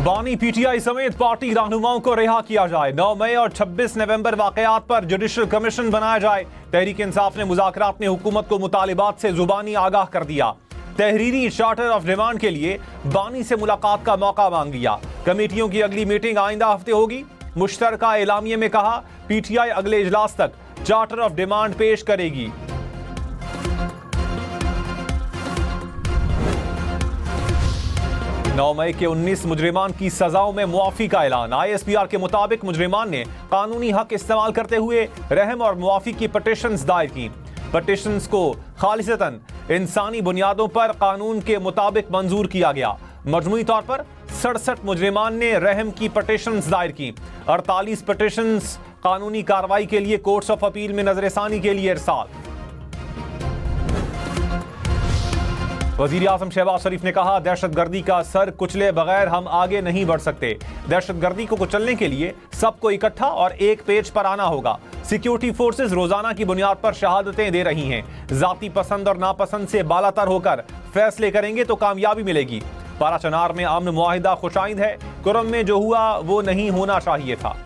बानी पीटीआई समेत पार्टी रहनुमाओं को रिहा किया जाए। 9 मई और 26 नवंबर वाकयात पर जुडिशल कमीशन बनाया जाए। तहरीक इंसाफ ने मुज़ाकरात में हुकूमत को मुतालिबात से जुबानी आगाह कर दिया। तहरीरी चार्टर ऑफ डिमांड के लिए बानी से मुलाकात का मौका मांग लिया। कमेटियों की अगली मीटिंग आइंदा हफ्ते होगी। मुश्तरका एलामिये में कहा पीटीआई अगले इजलास तक चार्टर ऑफ डिमांड पेश करेगी। नौ मई के 19 मुजरिमान की सजाओं में मुआफी का ऐलान। आईएसपीआर के मुताबिक मुजरिमान ने कानूनी हक इस्तेमाल करते हुए रहम और मुआफी की पटिशन्स दायर की। पटिशन्स को खालिसतन इंसानी बुनियादों पर कानून के मुताबिक मंजूर किया गया। मजमूई तौर पर 67 मुजरिमान ने रहम की पटिशन्स दायर की। 48 पटिशन्स कानूनी कार्रवाई के लिए कोर्ट्स ऑफ अपील में नजरसानी के लिए इरसाल। वजीर आजम शहबाज शरीफ ने कहा दहशतगर्दी का सर कुचले बगैर हम आगे नहीं बढ़ सकते। दहशतगर्दी को कुचलने के लिए सबको इकट्ठा और एक पेज पर आना होगा। सिक्योरिटी फोर्सेस रोजाना की बुनियाद पर शहादतें दे रही हैं। जाती पसंद और नापसंद से बालातर होकर फैसले करेंगे तो कामयाबी मिलेगी। पाराचनार में अमन मुआहिदा खुशाइंद है। कुरम में जो हुआ वो नहीं होना चाहिए था।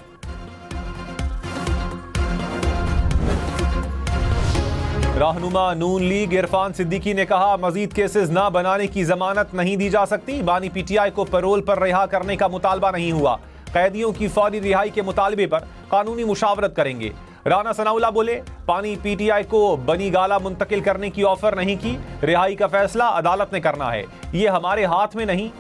रहनुमा नून लीग इरफान सिद्दीकी ने कहा मजीद केसेस ना बनाने की जमानत नहीं दी जा सकती। बानी पीटीआई को पैरोल पर रिहा करने का मुतालबा नहीं हुआ। कैदियों की फौरी रिहाई के मुतालबे पर कानूनी मुशावरत करेंगे। राना सनाउल्लाह बोले बानी पीटीआई को बनी गाला मुंतकिल करने की ऑफर नहीं की। रिहाई का फैसला अदालत ने करना है, ये हमारे हाथ में नहीं।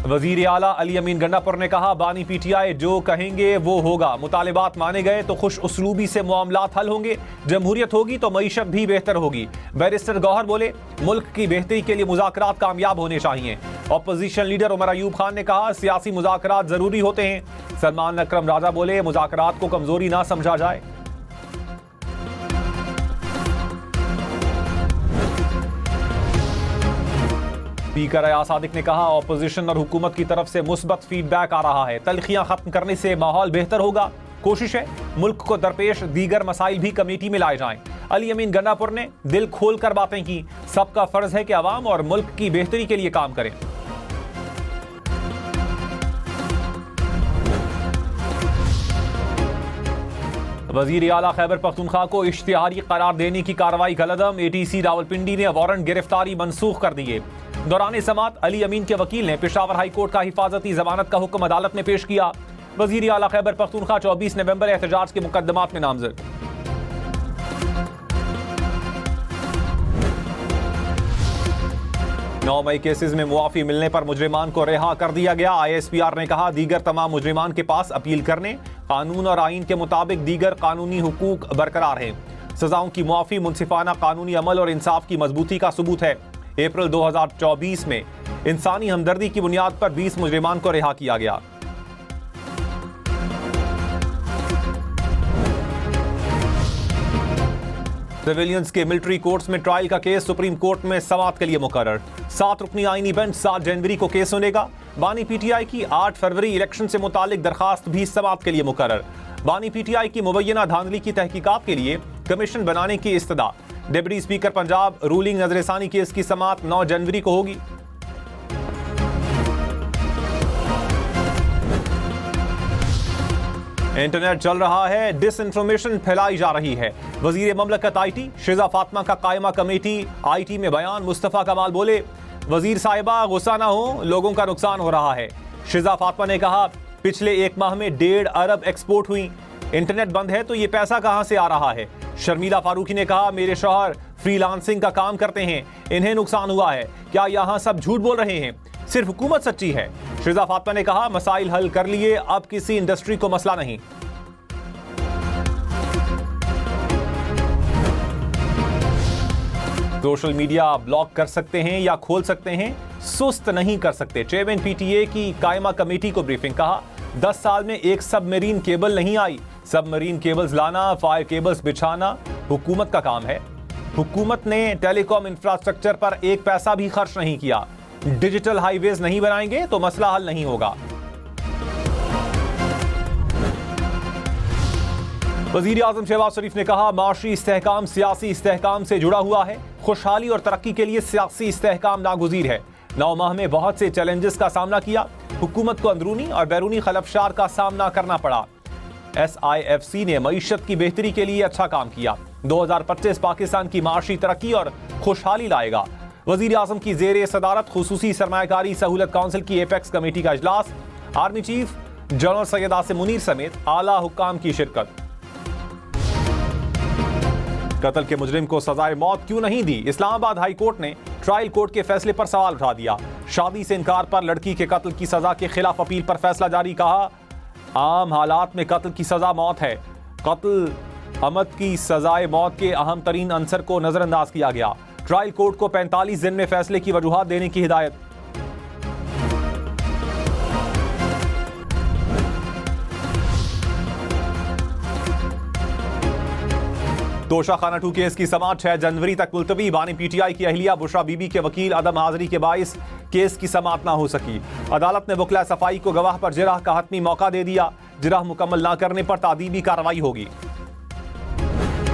वजीर आला अली अमीन गंडापुर ने कहा बानी पीटीआई जो कहेंगे वो होगा। मुतालिबात माने गए तो खुश उसलूबी से मामलात हल होंगे। जमहूरियत होगी तो मईशत भी बेहतर होगी। बैरिस्टर गौहर बोले मुल्क की बेहतरी के लिए मुज़ाकरात कामयाब होने चाहिए। अपोजिशन लीडर उमर अयूब खान ने कहा सियासी मुज़ाकरात जरूरी होते हैं। सलमान अकरम राजा बोले मुज़ाकरात को कमजोरी ना समझा जाए। स्पीकर अयाज सादिक ने कहा ऑपोजिशन और हुकूमत की तरफ से मुस्बत फीडबैक आ रहा है। तल्खियां खत्म करने से माहौल बेहतर होगा। कोशिश है मुल्क को दरपेश दीगर मसाइल भी कमेटी में लाए जाएं। अली अमीन गंडापुर ने दिल खोल कर बातें की। सबका फर्ज है कि अवाम और मुल्क की बेहतरी के लिए काम करें। वजीर आला खैबर पख्तूनख्वा को इश्तिहारी करार देने की कार्रवाई कलदम। एटीसी रावलपिंडी ने वारंट गिरफ्तारी मनसूख कर दिए। दौरान समात अली अमीन के वकील ने पेशावर हाई कोर्ट का हिफाजती जमानत का हुक्म अदालत में पेश किया। वजीर आला खैबर पख्तूनख्वा 24 नवंबर एहतजाज के मुकदमात में नामजद। नौ मई केसेस में मुआफी मिलने पर मुजरिमान को रिहा कर दिया गया। आईएसपीआर ने कहा दीगर तमाम मुजरिमान के पास अपील करने कानून और आईन के मुताबिक दीगर कानूनी हुकूक बरकरार हैं। सजाओं की मुआफी मुनसिफाना कानूनी अमल और इंसाफ की मजबूती का सबूत है। अप्रैल 2024 में इंसानी हमदर्दी की बुनियाद पर 20 मुजरिमान को रिहा किया गया। सिविलियंस के मिलिट्री कोर्ट्स में ट्रायल का केस सुप्रीम कोर्ट में समाअत के लिए मुकर्रर। 7 रुकनी आईनी बेंच 7 जनवरी को केस सुनेगा। बानी पीटीआई की 8 फरवरी इलेक्शन से मुतालिक दरखास्त भी समाअत के लिए मुकर्रर। बानी पीटीआई की मुबैना धांधली की तहकीकात के लिए कमीशन बनाने की इस्तदा। डिप्टी स्पीकर पंजाब रूलिंग नजरसानी केस की समाअत 9 जनवरी को होगी। इंटरनेट चल रहा है, डिसइंफॉर्मेशन फैलाई जा रही है। वजीर ममलकत आईटी शिजा फातिमा का कायमा कमेटी आईटी में बयान। मुस्तफा कमाल बोले वजीर साहिबा गुस्सा ना हो, लोगों का नुकसान हो रहा है। शिजा फातिमा ने कहा पिछले 1 माह में 1.5 अरब एक्सपोर्ट हुई। इंटरनेट बंद है तो ये पैसा कहां से आ रहा है। शर्मिला फारूकी ने कहा मेरे शौहर फ्रीलांसिंग का काम करते हैं, इन्हें नुकसान हुआ है। क्या यहां सब झूठ बोल रहे हैं? सिर्फ हुकूमत सच्ची है। शिजा फातिमा ने कहा मसाइल हल कर लिए, अब किसी इंडस्ट्री को मसला नहीं। सोशल मीडिया ब्लॉक कर सकते हैं या खोल सकते हैं, सुस्त नहीं कर सकते। चेयरमैन पीटीए की कायमा कमेटी को ब्रीफिंग। कहा 10 साल में एक सबमरीन केबल नहीं आई। सबमरीन केबल्स लाना, फायर केबल्स बिछाना हुकूमत का काम है। हुकूमत ने टेलीकॉम इंफ्रास्ट्रक्चर पर एक पैसा भी खर्च नहीं किया। डिजिटल हाईवेज नहीं बनाएंगे तो मसला हल नहीं होगा। वजीर आजम शहबाज शरीफ ने कहा, माशी इस्तेहकाम सियासी इस्तेहकाम से जुड़ा हुआ है। खुशहाली और तरक्की के लिए सियासी इस्तेहकाम नागुज़ीर है। 9 माह में बहुत से चैलेंजेस का सामना किया। हुकूमत को अंदरूनी और बैरूनी खलफशार का सामना करना पड़ा। SIFC ने मईशत की बेहतरी के लिए अच्छा काम किया। 2025 पाकिस्तान की माशी तरक्की और खुशहाली लाएगा। वजीर आजम की जेर सदारत खुसूसी सरमायाकारी सहूलत काउंसिल की एपेक्स कमेटी का इजलास। Army chief general Syed Asim Munir समेत आला हुक्काम की शिरकत। कत्ल के मुजरिम को सजाए मौत क्यों नहीं दी? इस्लामाबाद हाई कोर्ट ने ट्रायल कोर्ट के फैसले पर सवाल उठा दिया। शादी से इनकार पर लड़की के कत्ल की सजा के खिलाफ अपील पर फैसला जारी। कहा, आम हालात में कत्ल की सजा मौत है। कत्ल अमद की सजाए मौत के अहम तरीन अंसर को नजरअंदाज किया गया। ट्रायल कोर्ट को 45 दिन में फैसले की वजूहात देने की हिदायत। तोशाखाना 2 केस की समाअत 6 जनवरी तक मुलतवी। बानी PTI की अहलिया बुशरा बीबी के वकील अदम हाजिरी के बाइस केस की समाअत ना हो सकी। अदालत ने वकला सफाई को गवाह पर जिरह का हतमी मौका दे दिया। जिरह मुकम्मल ना करने पर तादीबी कार्रवाई होगी।